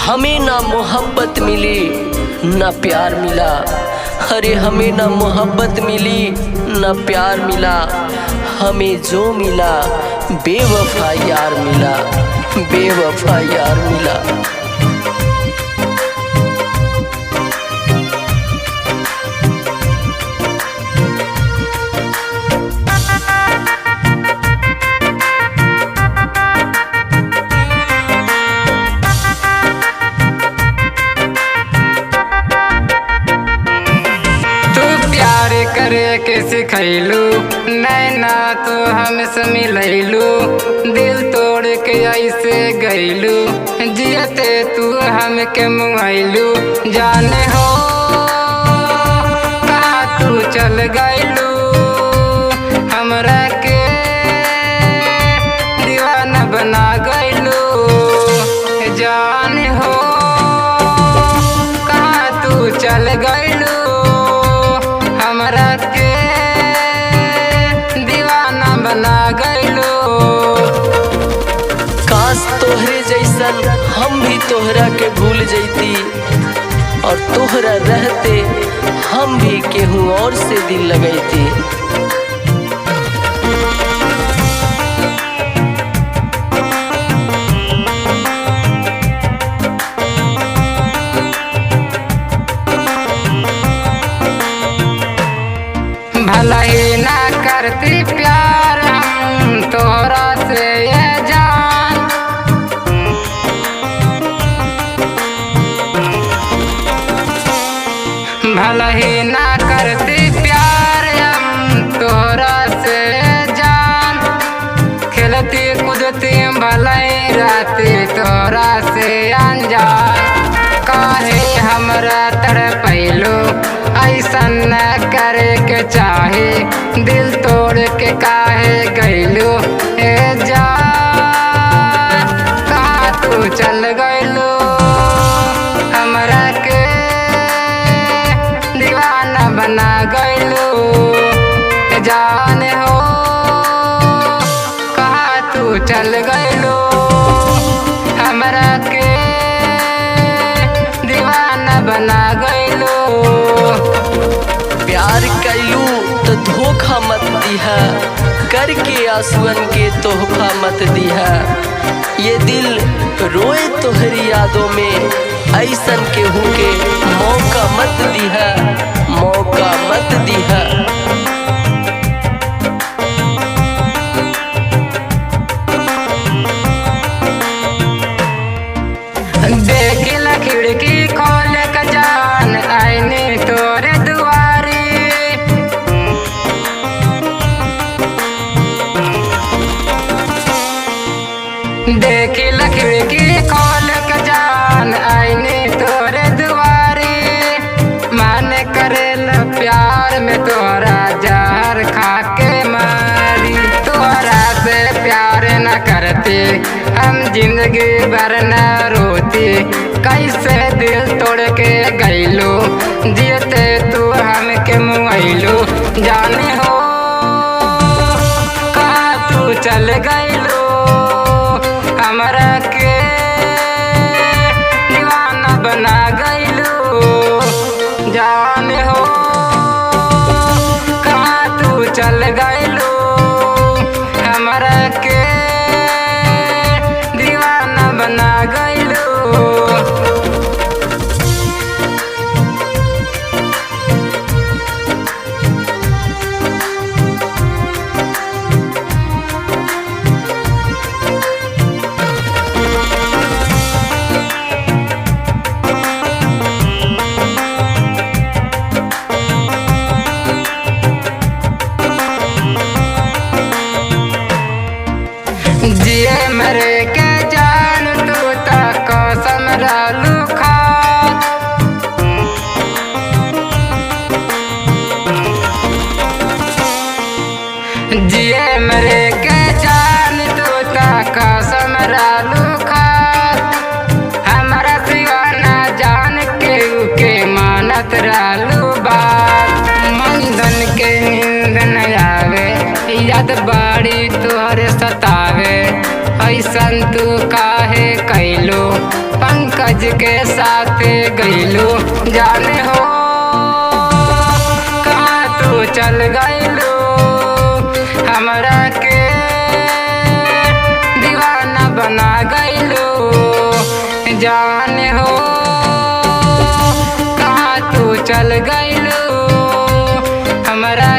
हमें ना मोहब्बत मिली ना प्यार मिला। अरे हमें ना मोहब्बत मिली ना प्यार मिला, हमें जो मिला बेवफा यार मिला, बेवफा यार मिला। करे के सिखैलू नैना तो हमसे मिलैलू, दिल तोड़ के ऐसे गैलू, जियते तू हमके मुआइलू। जाने हो कहाँ तू चल गैलू, हमरा के दीवाना बना गैलू। जाने हो कहाँ तू चल गैलू, हमरा के दीवाना बना गैलो। काश तोहरे जैसन हम भी तोहरा के भूल जैती, और तोहरा रहते हम भी केहू और से दिल लगैती। भला ही ना करती प्यार हम तोरा से ये जान, भला ही ना करती प्यार हम तोरा से जान। खेलती कूदती भला ही राती तोरा से अनजान। काहे हमरा तड़पैलो ऐसन न करे के चाहे, दिल तोड़ के काहे गैलू। ए जान कहाँ तू चल गैलू, हमरा के दीवाना बना गैलू। जाने हो कहाँ तू चल गैलू, हमरा के दीवाना बना गैलू। प्यार कैलू तो धोखा मत दिहा, करके आंसुअन के तोहफा मत दिहा। ये दिल रोए तोहरी यादों में, ऐसन केहू के मौका मत दिहा, मौका मत दिहा। देखिला खिड़की खोल के जान आईने तोरे दुआरी, देखिला खिड़की खोल के जान आईने तोरे दुआरी। मन करेला प्यार में तोरा जहर खा के मारी, तोरा से प्यार न करते हम जिंदगी भर न रोती। कैसे दिल तोड़ के गैलू, जियते तू हमके मुआइलू। जाने हो कहाँ तू चल गैलू, हमरा के दीवाना बना गैलू। जाने हो कहाँ तू चल गैलू, हमरा के दीवाना बना गैलू। गईलू, पंकज के साथ गईलू। जाने हो कहाँ तू चल गईलू, हमरा के दीवाना बना गईलू। जाने हो कहाँ तू चल गईलू, हमरा